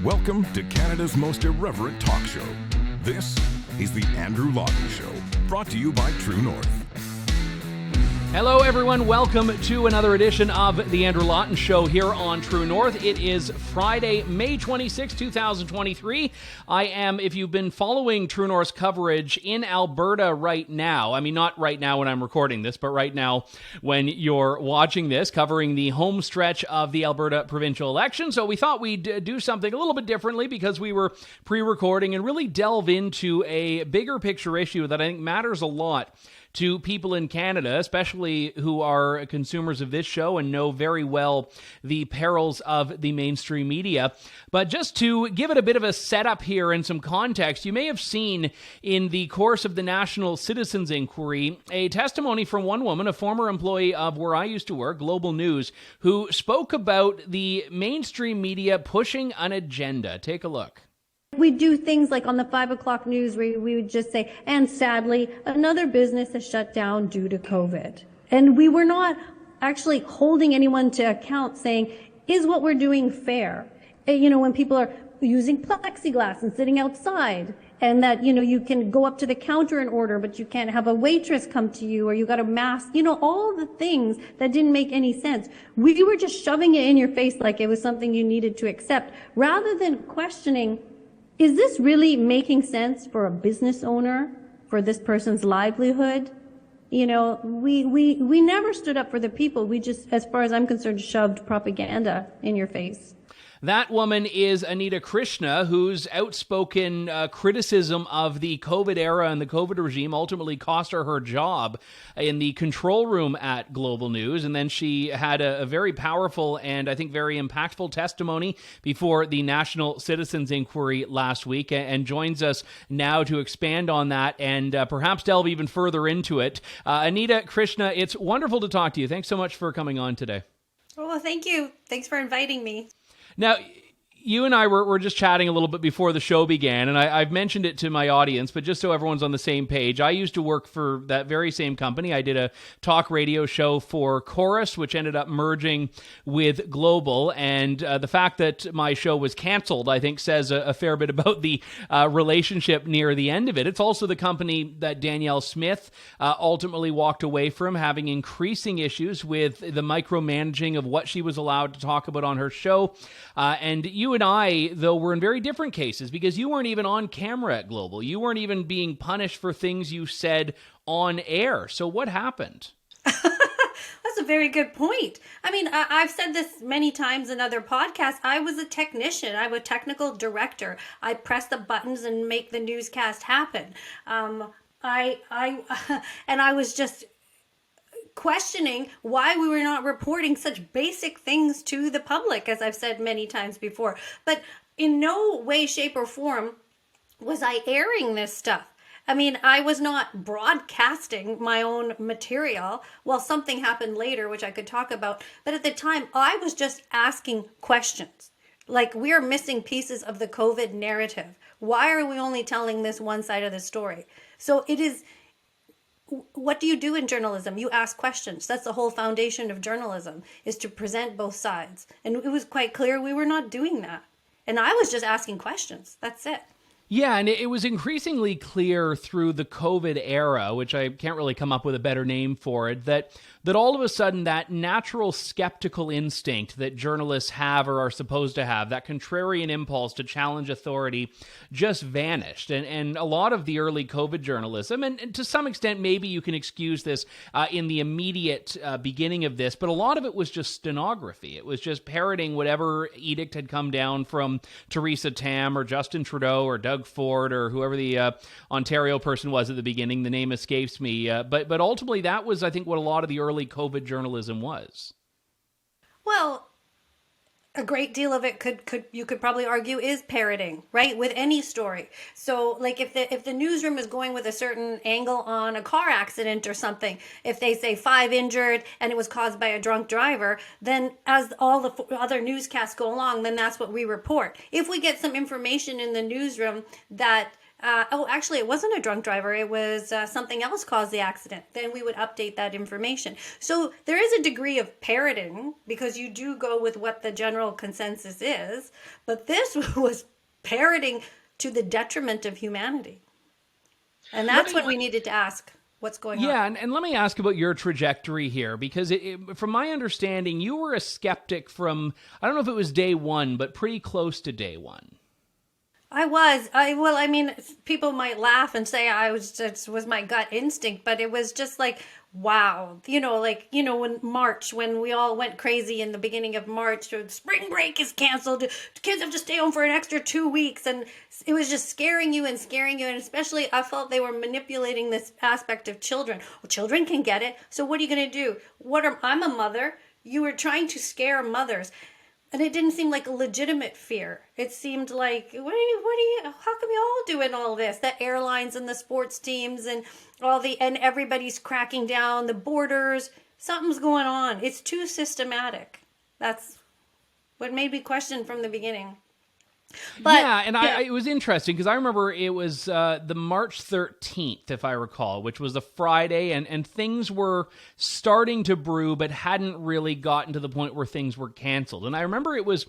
Welcome to Canada's most irreverent talk show. This is the Andrew Lawton Show, brought to you by True North. Hello, everyone. Welcome to another edition of the Andrew Lawton Show here on True North. It is Friday, May 26, 2023. I am, if you've been following True North's coverage in Alberta right now, I mean, not right now when I'm recording this, but right now when you're watching this, covering the home stretch of the Alberta provincial election. So we thought we'd do something a little bit differently because we were pre-recording and really delve into a bigger picture issue that I think matters a lot to people in Canada, especially who are consumers of this show and know very well the perils of the mainstream media. But just to give it a bit of a setup here and some context, you may have seen in the course of the National Citizens Inquiry a testimony from one woman, a former employee of where I used to work, Global News, who spoke about the mainstream media pushing an agenda. Take a look. We do things like on the 5 o'clock news where we would just say, and sadly, another business has shut down due to COVID. And we were not actually holding anyone to account saying, is what we're doing fair? You know, when people are using plexiglass and sitting outside, and that, you know, you can go up to the counter and order, but you can't have a waitress come to you, or you got a mask, you know, all the things that didn't make any sense. We were just shoving it in your face like it was something you needed to accept, rather than questioning, is this really making sense for a business owner, for this person's livelihood? You know, we never stood up for the people. We just, as far as I'm concerned, shoved propaganda in your face. That woman is Anita Krishna, whose outspoken criticism of the COVID era and the COVID regime ultimately cost her her job in the control room at Global News. And then she had a very powerful and I think very impactful testimony before the National Citizens Inquiry last week, and joins us now to expand on that and perhaps delve even further into it. Anita Krishna, it's wonderful to talk to you. Thanks so much for coming on today. Well, thank you. Thanks for inviting me. Now, you and I were just chatting a little bit before the show began, and I've mentioned it to my audience, but just so everyone's on the same page, I used to work for that very same company. I did a talk radio show for Chorus, which ended up merging with Global, and the fact that my show was canceled, I think, says a fair bit about the relationship near the end of it. It's also the company that Danielle Smith ultimately walked away from, having increasing issues with the micromanaging of what she was allowed to talk about on her show. And you and I, though, were in very different cases because you weren't even on camera at Global. You weren't even being punished for things you said on air. So what happened? That's a very good point. I mean, I've said this many times in other podcasts. I was a technician. I'm a technical director. I press the buttons and make the newscast happen. And I was just questioning why we were not reporting such basic things to the public, as I've said many times before. But in no way, shape, or form was I airing this stuff. I mean, I was not broadcasting my own material. Well, something happened later, which I could talk about. But at the time, I was just asking questions. Like, we are missing pieces of the COVID narrative. Why are we only telling this one side of the story? So it is... What do you do in journalism? You ask questions. That's the whole foundation of journalism, is to present both sides. And it was quite clear we were not doing that. And I was just asking questions. That's it. Yeah, and it was increasingly clear through the COVID era, which I can't really come up with a better name for it, that all of a sudden that natural skeptical instinct that journalists have or are supposed to have, that contrarian impulse to challenge authority, just vanished. And a lot of the early COVID journalism, and to some extent maybe you can excuse this in the immediate beginning of this, but a lot of it was just stenography. It was just parroting whatever edict had come down from Theresa Tam or Justin Trudeau or Doug Ford or whoever the Ontario person was at the beginning. The name escapes me. But ultimately, that was, I think, what a lot of the early COVID journalism was. Well, a great deal of it you could probably argue is parroting, right? With any story. So like if the newsroom is going with a certain angle on a car accident or something, if they say 5 injured and it was caused by a drunk driver, then as all the other newscasts go along, then that's what we report. If we get some information in the newsroom that actually, it wasn't a drunk driver. It was something else caused the accident. Then we would update that information. So there is a degree of parroting because you do go with what the general consensus is. But this was parroting to the detriment of humanity. And that's what we needed to ask. What's going on? Yeah, and let me ask about your trajectory here, because from my understanding, you were a skeptic from, I don't know if it was day one, but pretty close to day one. I was. I mean, people might laugh and say it was my gut instinct, but it was just like, wow. When March, when we all went crazy in the beginning of March, spring break is canceled. Kids have to stay home for an extra 2 weeks. And it was just scaring you. And especially I felt they were manipulating this aspect of children. Well, children can get it. So what are you going to do? I'm a mother. You were trying to scare mothers. And it didn't seem like a legitimate fear. It seemed like, how come you all doing all this? The airlines and the sports teams and and everybody's cracking down, the borders, something's going on. It's too systematic. That's what made me question from the beginning. But, it was interesting because I remember it was the March 13th, if I recall, which was a Friday, and things were starting to brew, but hadn't really gotten to the point where things were canceled. And I remember it was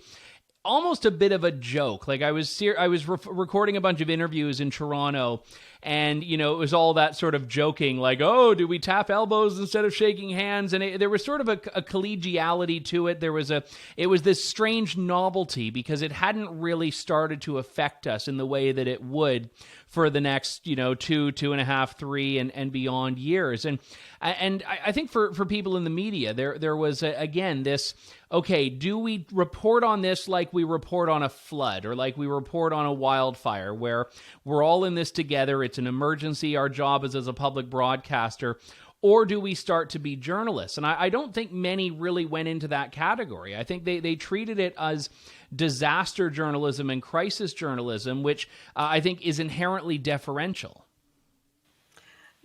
almost a bit of a joke. Like I was recording a bunch of interviews in Toronto, and it was all that sort of joking, like, oh, do we tap elbows instead of shaking hands? And there was sort of a collegiality to it. It was this strange novelty because it hadn't really started to affect us in the way that it would for the next, 2.5, 3, and beyond years. And I think for people in the media, there was, again, this, okay, do we report on this like we report on a flood or like we report on a wildfire where we're all in this together, it's an emergency, our job is as a public broadcaster, or do we start to be journalists? And I don't think many really went into that category. I think they treated it as disaster journalism and crisis journalism, which I think is inherently deferential.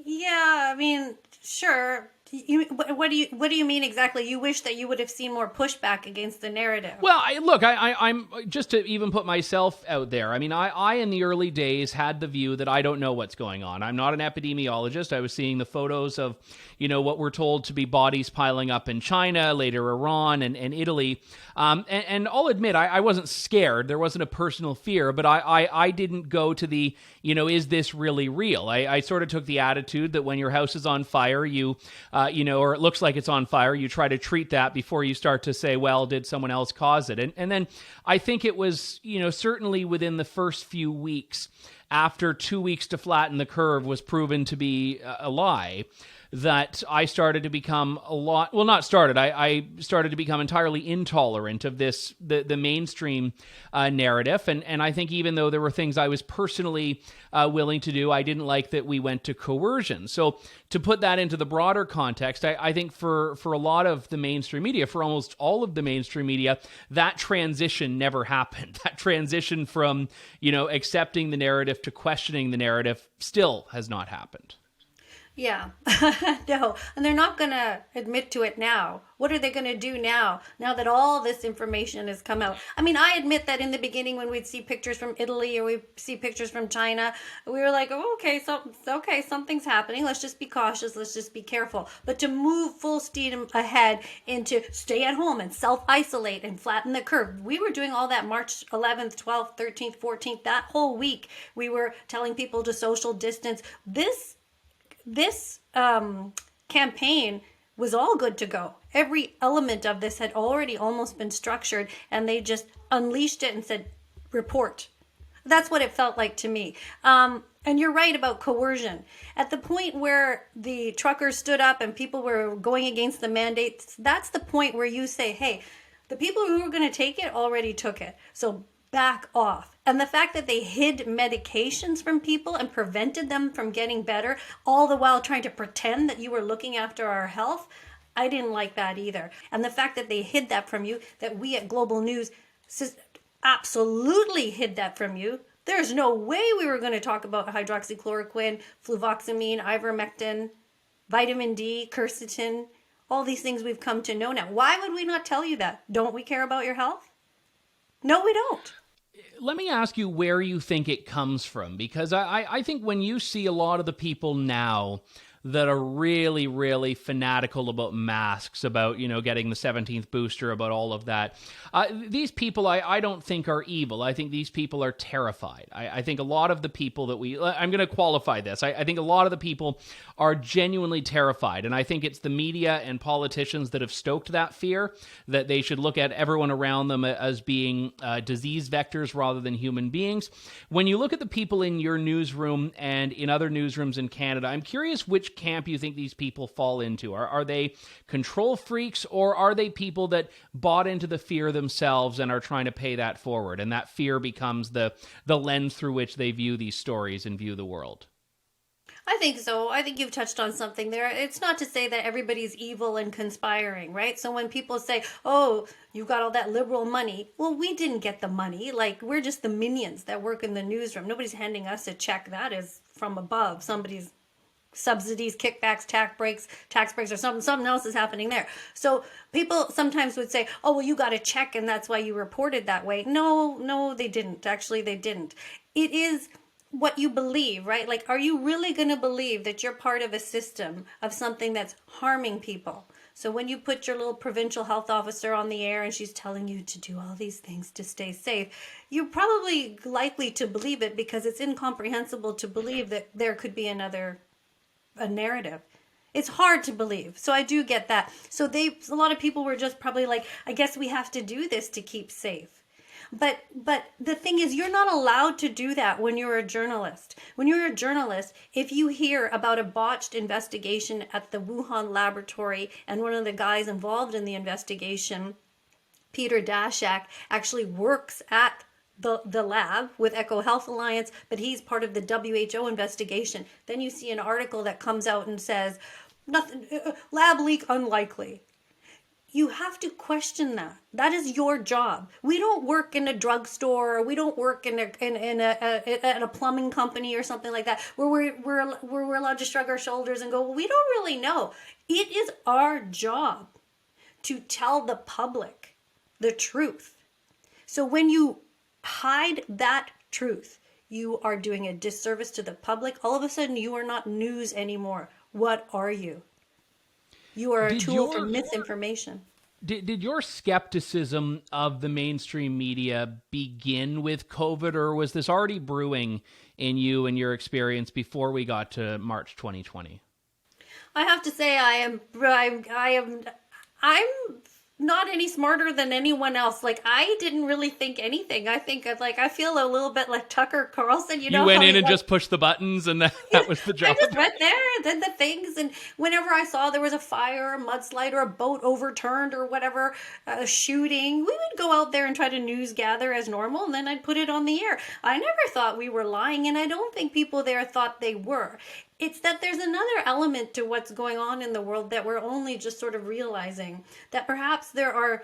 Yeah, I mean, sure. What do you mean exactly? You wish that you would have seen more pushback against the narrative. Well, I'm just to even put myself out there. I mean, I in the early days had the view that I don't know what's going on. I'm not an epidemiologist. I was seeing the photos of, what we're told to be bodies piling up in China, later Iran and Italy. And I'll admit, I wasn't scared. There wasn't a personal fear, but I didn't go to the, is this really real? I sort of took the attitude that when your house is on fire, or it looks like it's on fire, you try to treat that before you start to say, well, did someone else cause it? And then I think it was, certainly within the first few weeks, after 2 weeks to flatten the curve was proven to be a lie, that I started to become I started to become entirely intolerant of the mainstream narrative. And I think even though there were things I was personally willing to do, I didn't like that we went to coercion. So to put that into the broader context, I think for a lot of the mainstream media, for almost all of the mainstream media, that transition never happened. That transition from, accepting the narrative to questioning the narrative still has not happened. Yeah, no, and they're not going to admit to it now. What are they going to do now that all this information has come out? I mean, I admit that in the beginning when we'd see pictures from Italy or we'd see pictures from China, we were like, oh, okay, something's happening. Let's just be cautious. Let's just be careful. But to move full steam ahead into stay at home and self-isolate and flatten the curve. We were doing all that March 11th, 12th, 13th, 14th, that whole week. We were telling people to social distance. This campaign was all good to go. Every element of this had already almost been structured, and they just unleashed it and said, report. That's what it felt like to me. And you're right about coercion. At the point where the truckers stood up and people were going against the mandates, that's the point where you say, hey, the people who were going to take it already took it. So back off. And the fact that they hid medications from people and prevented them from getting better, all the while trying to pretend that you were looking after our health, I didn't like that either. And the fact that they hid that from you, that we at Global News absolutely hid that from you. There's no way we were going to talk about hydroxychloroquine, fluvoxamine, ivermectin, vitamin D, quercetin, all these things we've come to know now. Why would we not tell you that? Don't we care about your health? No, we don't. let me ask you where you think it comes from, because I think when you see a lot of the people now that are really, really fanatical about masks, about, getting the 17th booster, about all of that. These people, I don't think are evil. I think these people are terrified. I think a lot of the people that I'm going to qualify this. I think a lot of the people are genuinely terrified. And I think it's the media and politicians that have stoked that fear, that they should look at everyone around them as being disease vectors rather than human beings. When you look at the people in your newsroom and in other newsrooms in Canada, I'm curious which camp you think these people fall into. Are they control freaks, or are they people that bought into the fear themselves and are trying to pay that forward, and that fear becomes the lens through which they view these stories and view the world? I think so. I think you've touched on something there. It's not to say that everybody's evil and conspiring, right? So when people say, oh, you got all that liberal money, well, we didn't get the money. Like, we're just the minions that work in the newsroom. Nobody's handing us a check. That is from above. Somebody's subsidies, kickbacks, tax breaks, or something else is happening there. So people sometimes would say, oh, well, you got a check and that's why you reported that way. No, they didn't. Actually, they didn't. It is what you believe, right? Like, are you really going to believe that you're part of a system of something that's harming people? So when you put your little provincial health officer on the air and she's telling you to do all these things to stay safe, you're probably likely to believe it, because it's incomprehensible to believe that there could be a narrative. It's hard to believe. So I do get that. So a lot of people were just probably like, I guess we have to do this to keep safe. But the thing is, you're not allowed to do that when you're a journalist. When you're a journalist, if you hear about a botched investigation at the Wuhan laboratory, and one of the guys involved in the investigation, Peter Daszak, actually works at the lab with Eco Health Alliance, but he's part of the WHO investigation, then you see an article that comes out and says, nothing, lab leak unlikely. You have to question that. That is your job. We don't work in a drugstore, or we don't work in a plumbing company or something like that, where we're allowed to shrug our shoulders and go, well, we don't really know. It is our job to tell the public the truth. So when you hide that truth, you are doing a disservice to the public. All of a sudden, you are not news anymore. What are you? You are a tool for misinformation. Did your skepticism of the mainstream media begin with COVID, or was this already brewing in you and your experience before we got to March 2020? I have to say, I'm not any smarter than anyone else. Like, I didn't really think anything. I think I feel a little bit like Tucker Carlson. You went in and just pushed the buttons, and that was the job. I just went there and did the things. And whenever I saw there was a fire, a mudslide, or a boat overturned, or whatever, a shooting, we would go out there and try to news gather as normal, and then I'd put it on the air. I never thought we were lying, and I don't think people there thought they were. It's that there's another element to what's going on in the world that we're only just sort of realizing, that perhaps there are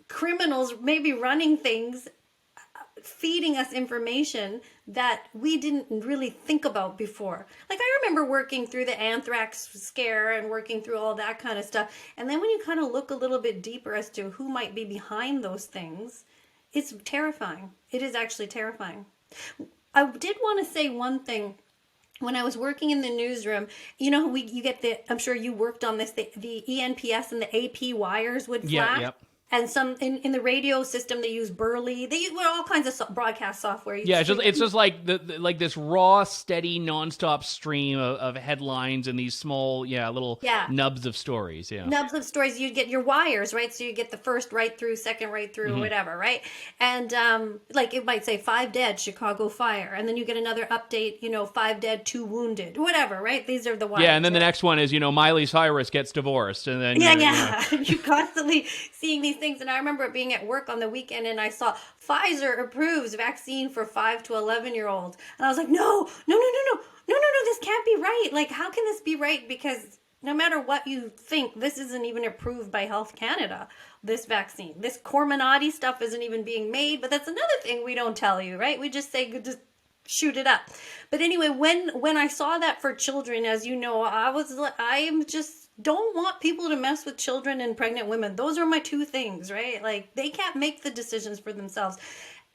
criminals maybe running things, feeding us information that we didn't really think about before. Like, I remember working through the anthrax scare and working through all that kind of stuff. And then when you kind of look a little bit deeper as to who might be behind those things, it's terrifying. It is actually terrifying. I did want to say one thing. When I was working in the newsroom, you get I'm sure you worked on this, the ENPS and the AP wires would flash. Yeah, yep. And some in the radio system they use Burley. They use all kinds of broadcast software. It's just like like this raw, steady, nonstop stream of headlines and these small, little nubs of stories. Yeah, nubs of stories. You get your wires, right? So you get the first right through, second right through, whatever, right? And like it might say 5 dead, Chicago fire, and then you get another update. 5 dead, 2 wounded, whatever, right? These are the wires. Yeah, and then the next one is Miley Cyrus gets divorced, and then you're constantly seeing these things. And I remember being at work on the weekend and I saw Pfizer approves vaccine for 5 to 11-year-olds. And I was like, no, this can't be right. Like, how can this be right? Because no matter what you think, this isn't even approved by Health Canada, this vaccine. This Comirnaty stuff isn't even being made. But that's another thing we don't tell you, right? We just say, just shoot it up. But anyway, when I saw that for children, as you know, I just don't want people to mess with children and pregnant women. Those are my two things, right? Like, they can't make the decisions for themselves.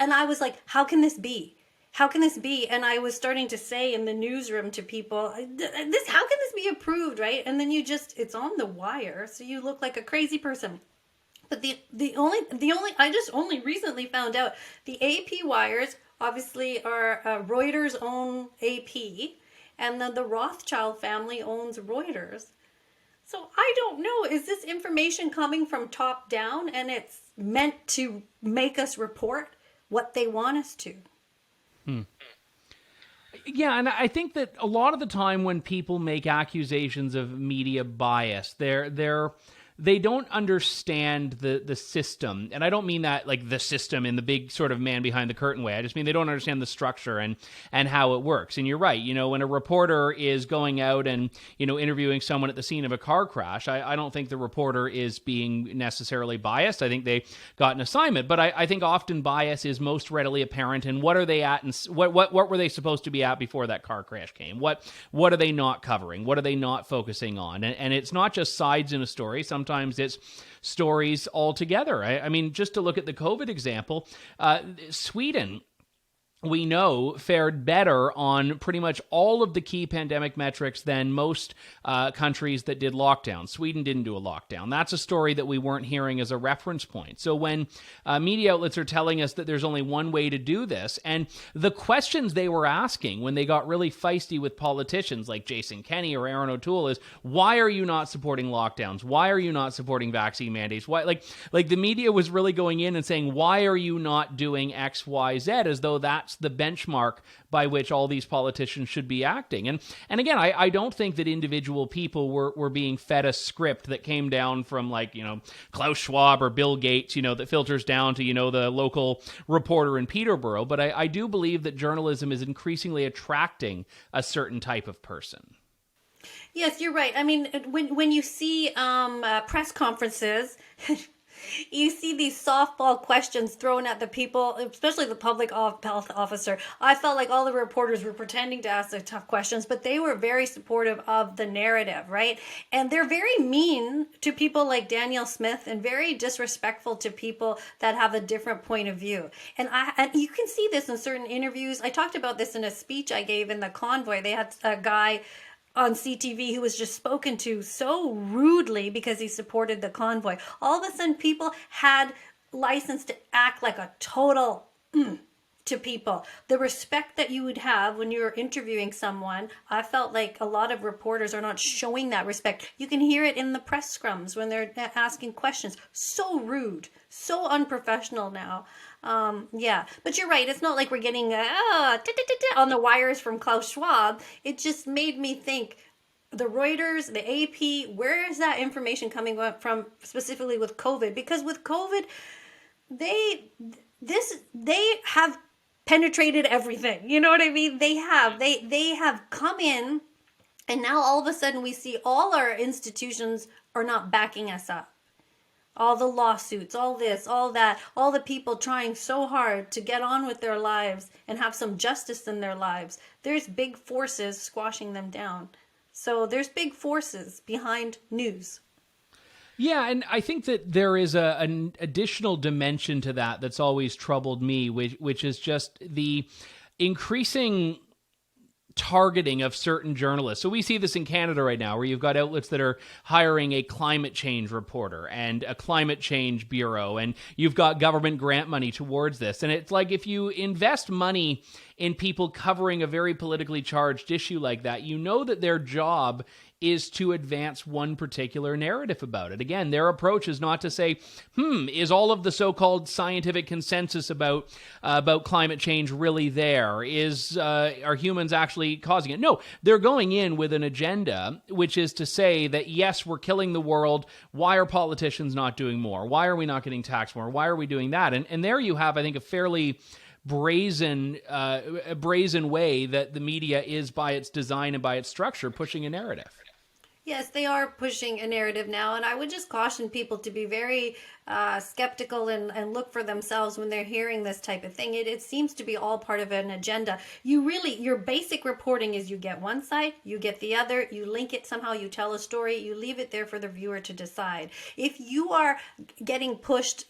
And I was like, how can this be? How can this be? And I was starting to say in the newsroom to people, how can this be approved, right? And then it's on the wire, so you look like a crazy person. But I just only recently found out the AP wires obviously are Reuters' own AP, and then the Rothschild family owns Reuters. So I don't know, is this information coming from top down and it's meant to make us report what they want us to? Yeah, and I think that a lot of the time when people make accusations of media bias, they don't understand the system. And I don't mean that like the system in the big sort of man behind the curtain way. I just mean they don't understand the structure and how it works. And you're right. You know, when a reporter is going out and, you know, interviewing someone at the scene of a car crash, I don't think the reporter is being necessarily biased. I think they got an assignment. But I think often bias is most readily apparent in what are they at and what were they supposed to be at before that car crash came? What are they not covering? What are they not focusing on? And it's not just sides in a story. Sometimes it's stories altogether. I mean, just to look at the COVID example, Sweden, we know, fared better on pretty much all of the key pandemic metrics than most countries that did lockdowns. Sweden didn't do a lockdown. That's a story that we weren't hearing as a reference point. So when media outlets are telling us that there's only one way to do this, and the questions they were asking when they got really feisty with politicians like Jason Kenney or Aaron O'Toole is, why are you not supporting lockdowns? Why are you not supporting vaccine mandates? Why, like the media was really going in and saying, why are you not doing X, Y, Z, as though that's the benchmark by which all these politicians should be acting. And again, I don't think that individual people were being fed a script that came down from, like, you know, Klaus Schwab or Bill Gates, you know, that filters down to, you know, the local reporter in Peterborough. But I do believe that journalism is increasingly attracting a certain type of person. Yes, you're right. I mean, when you see press conferences, you see these softball questions thrown at the people, especially the public health officer. I felt like all the reporters were pretending to ask the tough questions, but they were very supportive of the narrative, right? And they're very mean to people like Danielle Smith and very disrespectful to people that have a different point of view. And you can see this in certain interviews. I talked about this in a speech I gave in the convoy. They had a guy on CTV who was just spoken to so rudely because he supported the convoy. All of a sudden, people had license to act like a total to people. The respect that you would have when you're interviewing someone, I felt like a lot of reporters are not showing that respect. You can hear it in the press scrums when they're asking questions. So rude, so unprofessional now. Yeah, but you're right. It's not like we're getting on the wires from Klaus Schwab. It just made me think, the Reuters, the AP, where is that information coming from specifically with COVID? Because with COVID, they have penetrated everything. You know what I mean? They have come in, and now all of a sudden we see all our institutions are not backing us up. All the lawsuits, all this, all that, all the people trying so hard to get on with their lives and have some justice in their lives. There's big forces squashing them down. So there's big forces behind news. Yeah, and I think that there is an additional dimension to that that's always troubled me, which is just the increasing targeting of certain journalists. So we see this in Canada right now, where you've got outlets that are hiring a climate change reporter and a climate change bureau, and you've got government grant money towards this. And it's like, if you invest money in people covering a very politically charged issue like that, you know that their job is to advance one particular narrative about it. Again, their approach is not to say, is all of the so-called scientific consensus about climate change really there? Are humans actually causing it? No, they're going in with an agenda, which is to say that, yes, we're killing the world. Why are politicians not doing more? Why are we not getting taxed more? Why are we doing that? And there you have, I think, a fairly brazen way that the media is, by its design and by its structure, pushing a narrative. Yes, they are pushing a narrative now, and I would just caution people to be very skeptical and look for themselves when they're hearing this type of thing. It seems to be all part of an agenda. Your basic reporting is you get one side, you get the other, you link it somehow, you tell a story, you leave it there for the viewer to decide. If you are getting pushed,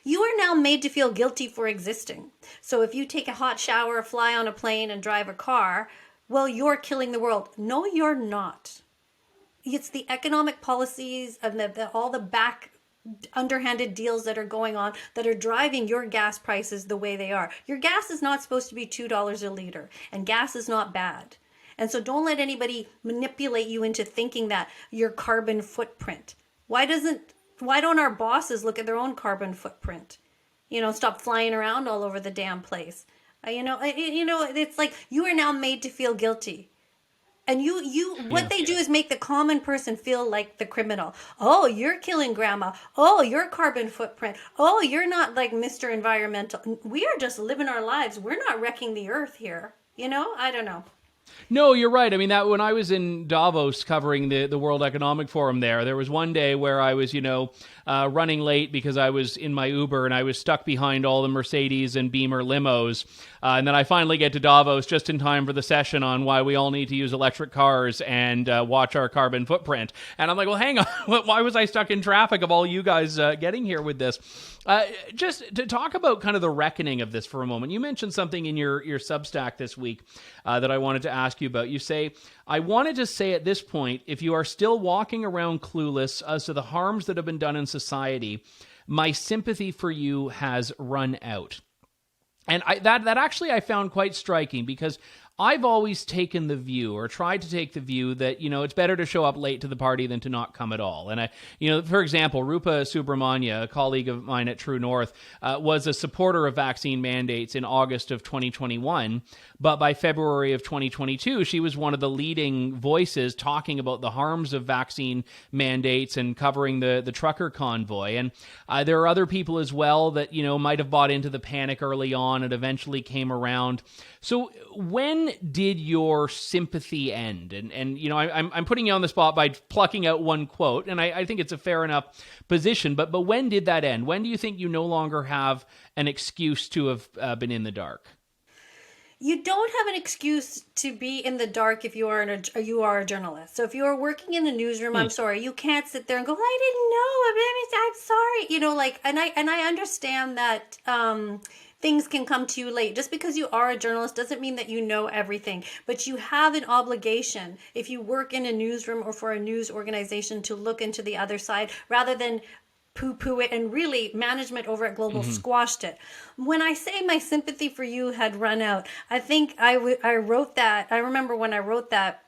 you are now made to feel guilty for existing. So if you take a hot shower, fly on a plane, and drive a car, well, you're killing the world. No, you're not. It's the economic policies and all the back underhanded deals that are going on that are driving your gas prices the way they are. Your gas is not supposed to be $2 a liter, and gas is not bad. And so don't let anybody manipulate you into thinking that your carbon footprint. Why don't our bosses look at their own carbon footprint? Stop flying around all over the damn place. It's like you are now made to feel guilty. And what they do is make the common person feel like the criminal. Oh, you're killing grandma. Oh, your carbon footprint. Oh, you're not like Mr. Environmental. We are just living our lives. We're not wrecking the earth here. I don't know. No, you're right. I mean, that when I was in Davos covering the World Economic Forum there was one day where I was, running late because I was in my Uber and I was stuck behind all the Mercedes and Beamer limos. And then I finally get to Davos just in time for the session on why we all need to use electric cars and watch our carbon footprint. And I'm like, well, hang on. Why was I stuck in traffic of all you guys getting here with this? Just to talk about kind of the reckoning of this for a moment. You mentioned something in your Substack this week that I wanted to ask you about. You say, I wanted to say at this point, if you are still walking around clueless as to the harms that have been done in society, my sympathy for you has run out. And that actually I found quite striking, because I've always taken the view, or tried to take the view, that, it's better to show up late to the party than to not come at all. And for example, Rupa Subramanya, a colleague of mine at True North, was a supporter of vaccine mandates in August of 2021. But by February of 2022, she was one of the leading voices talking about the harms of vaccine mandates and covering the trucker convoy. And there are other people as well that, might have bought into the panic early on and eventually came around. So when did your sympathy end? And I'm putting you on the spot by plucking out one quote, and I think it's a fair enough position, but when did that end? When do you think you no longer have an excuse to have been in the dark? You don't have an excuse to be in the dark if you are a journalist. So if you are working in a newsroom, I'm sorry, you can't sit there and go, I didn't know. I'm sorry. And I understand that things can come to you late. Just because you are a journalist doesn't mean that you know everything. But you have an obligation, if you work in a newsroom or for a news organization, to look into the other side rather than poo-poo it. And really, management over at Global squashed it. When I say my sympathy for you had run out, I think I wrote that. I remember when I wrote that,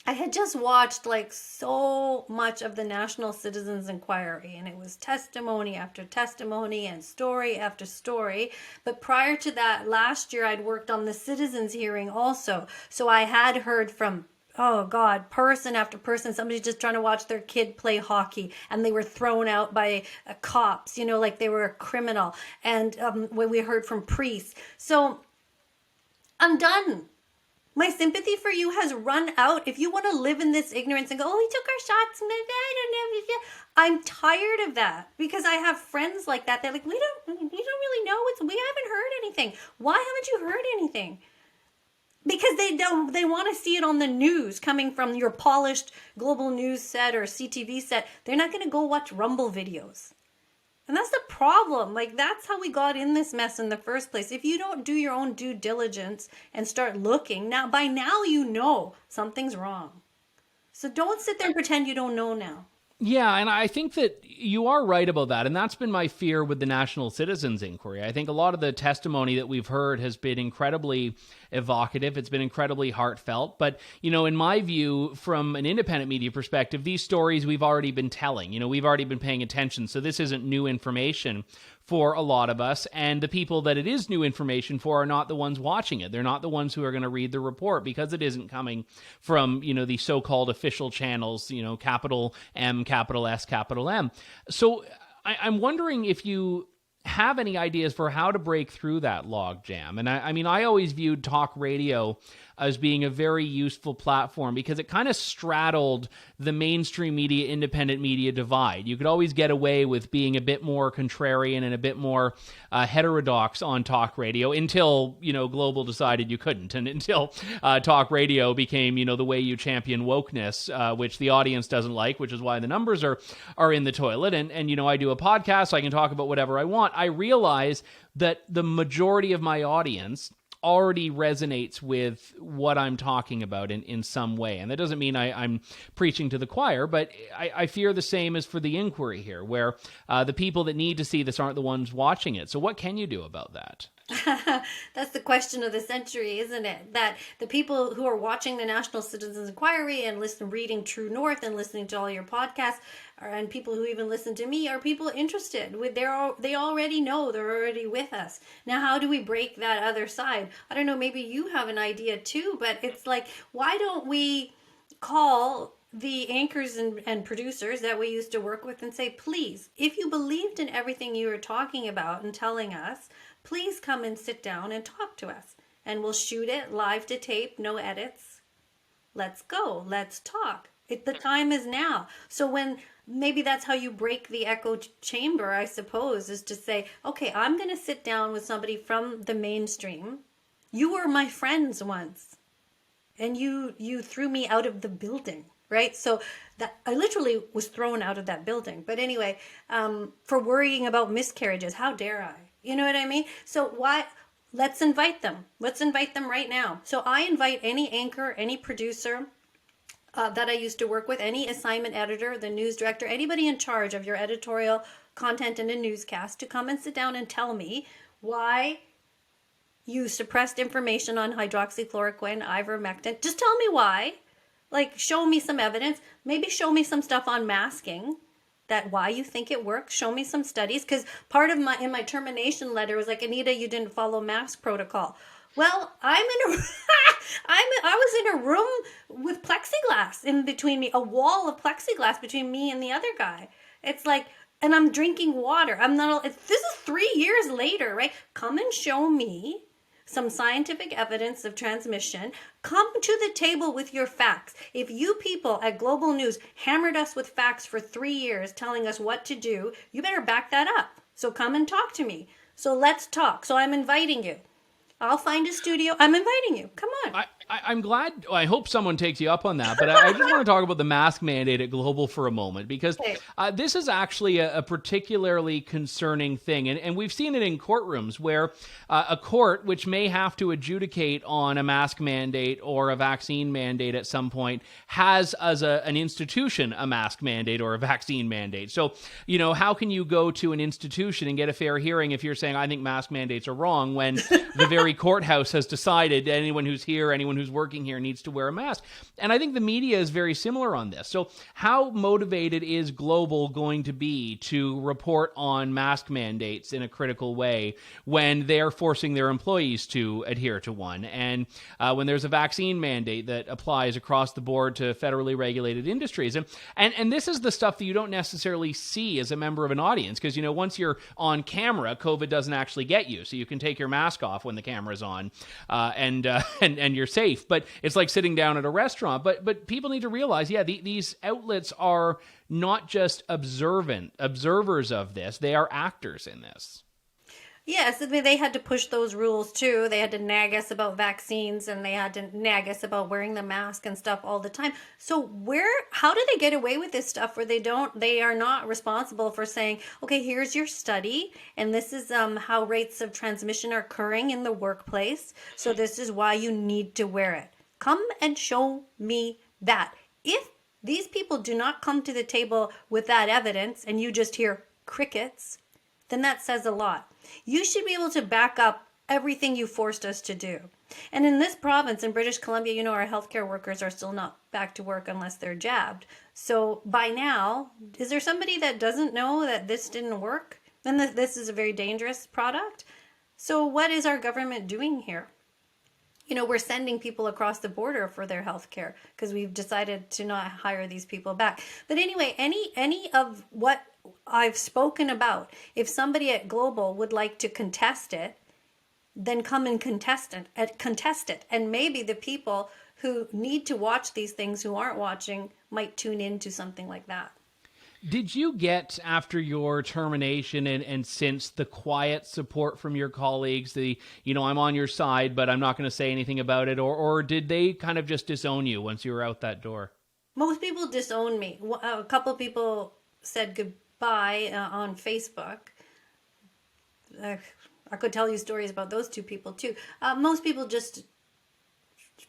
I had just watched so much of the National Citizens Inquiry, and it was testimony after testimony and story after story. But prior to that, last year I'd worked on the citizens hearing also. So I had heard from, oh God, person after person, somebody just trying to watch their kid play hockey and they were thrown out by cops, like they were a criminal. And when we heard from priests. So I'm done. My sympathy for you has run out. If you want to live in this ignorance and go, oh, we took our shots, I don't know. I'm tired of that, because I have friends like that. They're like, we don't really know. We haven't heard anything. Why haven't you heard anything? Because they want to see it on the news coming from your polished Global News set or CTV set. They're not going to go watch Rumble videos. And that's the problem. That's how we got in this mess in the first place. If you don't do your own due diligence and start looking, by now you know something's wrong. So don't sit there and pretend you don't know now. Yeah, and I think that you are right about that, and that's been my fear with the National Citizens Inquiry. I think a lot of the testimony that we've heard has been incredibly evocative. It's been incredibly heartfelt. But, in my view, from an independent media perspective, these stories we've already been telling. We've already been paying attention, so this isn't new information for a lot of us, and the people that it is new information for are not the ones watching it. They're not the ones who are going to read the report, because it isn't coming from, the so-called official channels, capital M, capital S, capital M. So I'm wondering if you have any ideas for how to break through that log jam. And I always viewed talk radio as being a very useful platform because it kind of straddled the mainstream media, independent media divide. You could always get away with being a bit more contrarian and a bit more heterodox on talk radio until, Global decided you couldn't, and until talk radio became, the way you champion wokeness, which the audience doesn't like, which is why the numbers are in the toilet. And I do a podcast, so I can talk about whatever I want. I realize that the majority of my audience already resonates with what I'm talking about in some way. And that doesn't mean I'm preaching to the choir, but I fear the same as for the inquiry here, where the people that need to see this aren't the ones watching it. So what can you do about that? That's the question of the century, isn't it? That the people who are watching the National Citizens Inquiry and reading True North and listening to all your podcasts, and people who even listen to me are people interested. They already know, they're already with us. Now, how do we break that other side? I don't know, maybe you have an idea too, but it's like, why don't we call the anchors and producers that we used to work with and say, please, if you believed in everything you were talking about and telling us, please come and sit down and talk to us. And we'll shoot it live to tape, no edits. Let's go. Let's talk. The time is now. So maybe that's how you break the echo chamber, I suppose, is to say, okay, I'm going to sit down with somebody from the mainstream. You were my friends once, and you threw me out of the building, right? So that I literally was thrown out of that building. But anyway, for worrying about miscarriages, how dare I? You know what I mean? So let's invite them. Let's invite them right now. So I invite any anchor, any producer that I used to work with, any assignment editor, the news director, anybody in charge of your editorial content in a newscast to come and sit down and tell me why you suppressed information on hydroxychloroquine, ivermectin. Just tell me why. Like, show me some evidence. Maybe show me some stuff on masking. That why you think it works. Show me some studies, because part of in my termination letter was like, Anita, you didn't follow mask protocol. Well, I was in a room with plexiglass in between me, a wall of plexiglass between me and the other guy. It's like, and I'm drinking water. This is 3 years later, right? Come and show me some scientific evidence of transmission. Come to the table with your facts. If you people at Global News hammered us with facts for 3 years telling us what to do, you better back that up. So come and talk to me. So let's talk. So I'm inviting you. I'll find a studio. I'm inviting you. Come on. I'm glad. I hope someone takes you up on that. But I just want to talk about the mask mandate at Global for a moment, because this is actually a particularly concerning thing. And we've seen it in courtrooms where a court, which may have to adjudicate on a mask mandate or a vaccine mandate at some point, has as an institution a mask mandate or a vaccine mandate. So, how can you go to an institution and get a fair hearing if you're saying, I think mask mandates are wrong, when the very courthouse has decided anyone who's here, anyone who's working here needs to wear a mask? And I think the media is very similar on this. So how motivated is Global going to be to report on mask mandates in a critical way when they're forcing their employees to adhere to one? And when there's a vaccine mandate that applies across the board to federally regulated industries. And this is the stuff that you don't necessarily see as a member of an audience, because, once you're on camera, COVID doesn't actually get you. So you can take your mask off when the camera's on, and you're safe. But it's like sitting down at a restaurant. But people need to realize, these outlets are not just observers of this; they are actors in this. Yes, they had to push those rules too. They had to nag us about vaccines, and they had to nag us about wearing the mask and stuff all the time. So how do they get away with this stuff where they are not responsible for saying, okay, here's your study, and this is how rates of transmission are occurring in the workplace. So this is why you need to wear it. Come and show me that. If these people do not come to the table with that evidence and you just hear crickets, then that says a lot. You should be able to back up everything you forced us to do. And in this province, in British Columbia, our healthcare workers are still not back to work unless they're jabbed. So by now, is there somebody that doesn't know that this didn't work? Then this is a very dangerous product. So what is our government doing here? We're sending people across the border for their health care because we've decided to not hire these people back. But anyway, any of what I've spoken about, if somebody at Global would like to contest it, then come and contest it. And maybe the people who need to watch these things who aren't watching might tune into something like that. Did you get, after your termination and since, the quiet support from your colleagues, I'm on your side, but I'm not going to say anything about it, or did they kind of just disown you once you were out that door? Most people disowned me. A couple of people said goodbye on Facebook. I could tell you stories about those two people too. Most people just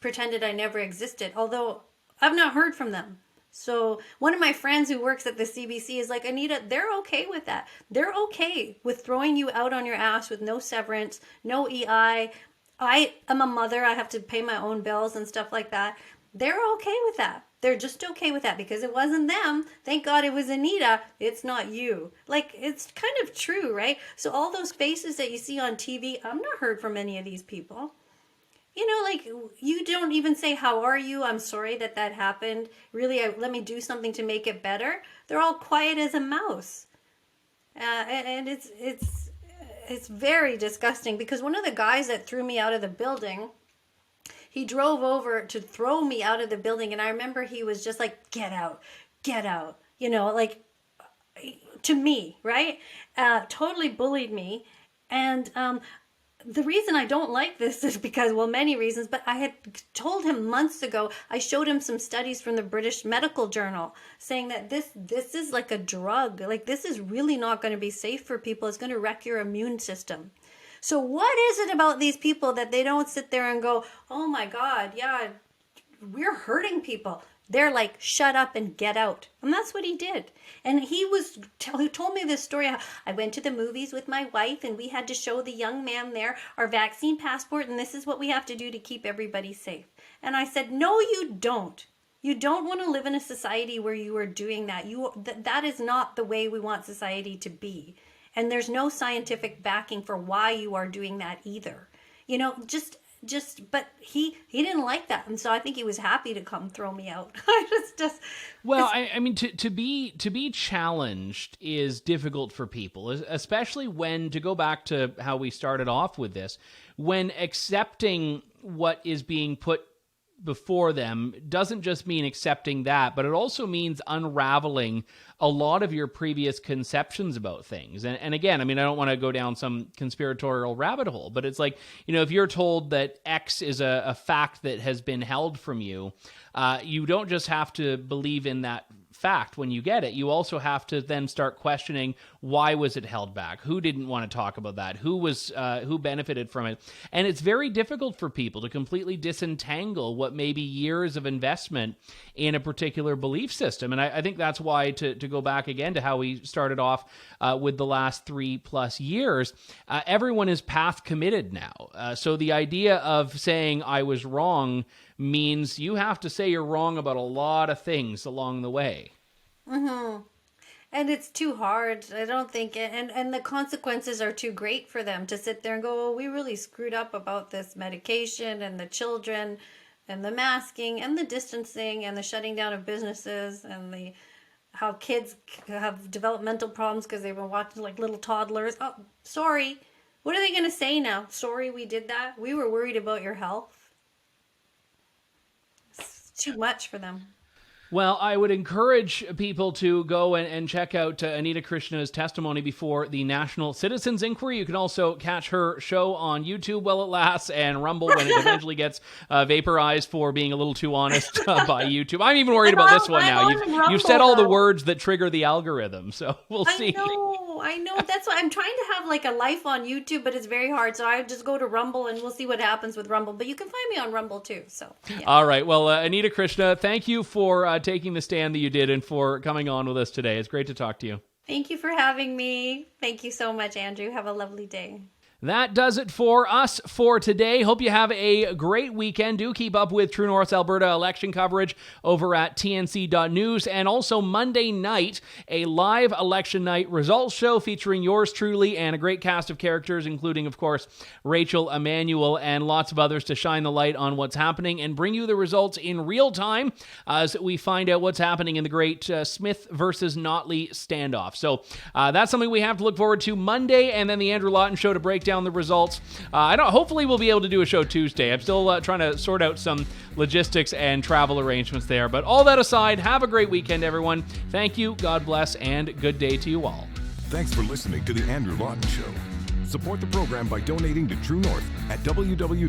pretended I never existed, although I've not heard from them. So one of my friends who works at the CBC is like, Anita, they're okay with that. They're okay with throwing you out on your ass with no severance, no EI. I am a mother. I have to pay my own bills and stuff like that. They're okay with that. They're just okay with that because it wasn't them. Thank God it was Anita. It's not you. Like, it's kind of true, right? So all those faces that you see on TV, I've not heard from any of these people. Like, you don't even say, how are you? I'm sorry that happened. Really, let me do something to make it better. They're all quiet as a mouse. And it's very disgusting because one of the guys that threw me out of the building, he drove over to throw me out of the building. And I remember he was just like, get out, like to me, right? Totally bullied me. And, the reason I don't like this is because, many reasons, but I had told him months ago, I showed him some studies from the British Medical Journal saying that this is like a drug. Like, this is really not going to be safe for people. It's going to wreck your immune system. So what is it about these people that they don't sit there and go, oh my God, yeah, we're hurting people. They're like, shut up and get out. And that's what he did. And he told me this story. I went to the movies with my wife and we had to show the young man there our vaccine passport. And this is what we have to do to keep everybody safe. And I said, no, you don't. You don't want to live in a society where you are doing that. That is not the way we want society to be. And there's no scientific backing for why you are doing that either. But he didn't like that, and so I think he was happy to come throw me out. I mean, to be challenged is difficult for people, especially when, to go back to how we started off with this, when accepting what is being put before them doesn't just mean accepting that, but it also means unraveling a lot of your previous conceptions about things. And again, I mean, I don't want to go down some conspiratorial rabbit hole, but it's like, if you're told that X is a fact that has been held from you, you don't just have to believe in that fact when you get it. You also have to then start questioning, why was it held back? Who didn't want to talk about that? Who benefited from it? And it's very difficult for people to completely disentangle what may be years of investment in a particular belief system. And I think that's why, to go back again to how we started off with the last 3+ years, everyone is path committed now. So the idea of saying I was wrong means you have to say you're wrong about a lot of things along the way. Mm-hmm. And it's too hard. I don't think and the consequences are too great for them to sit there and go, we really screwed up about this medication and the children and the masking and the distancing and the shutting down of businesses and how kids have developmental problems because they've been watching like little toddlers. Oh, sorry. What are they going to say now? Sorry we did that. We were worried about your health. It's too much for them. Well, I would encourage people to go and check out Anita Krishna's testimony before the National Citizens Inquiry. You can also catch her show on YouTube while it lasts, and Rumble when it eventually gets vaporized for being a little too honest by YouTube. I'm even worried about this one now. You've said all the words that trigger the algorithm, so we'll see. I know. That's why I'm trying to have like a life on YouTube, but it's very hard. So I just go to Rumble and we'll see what happens with Rumble. But you can find me on Rumble too. So yeah. All right. Well, Anita Krishna, thank you for taking the stand that you did and for coming on with us today. It's great to talk to you. Thank you for having me. Thank you so much, Andrew. Have a lovely day. That does it for us for today. Hope you have a great weekend. Do keep up with True North's Alberta election coverage over at tnc.news. And also Monday night, a live election night results show featuring yours truly and a great cast of characters, including, of course, Rachel Emanuel and lots of others to shine the light on what's happening and bring you the results in real time as we find out what's happening in the great Smith versus Notley standoff. So that's something we have to look forward to Monday, and then the Andrew Lawton Show to break down the results. Hopefully we'll be able to do a show Tuesday. I'm still trying to sort out some logistics and travel arrangements there. But all that aside, have a great weekend, everyone. Thank you, God bless, and good day to you all. Thanks for listening to The Andrew Lawton Show. Support the program by donating to True North at www.tnc.news.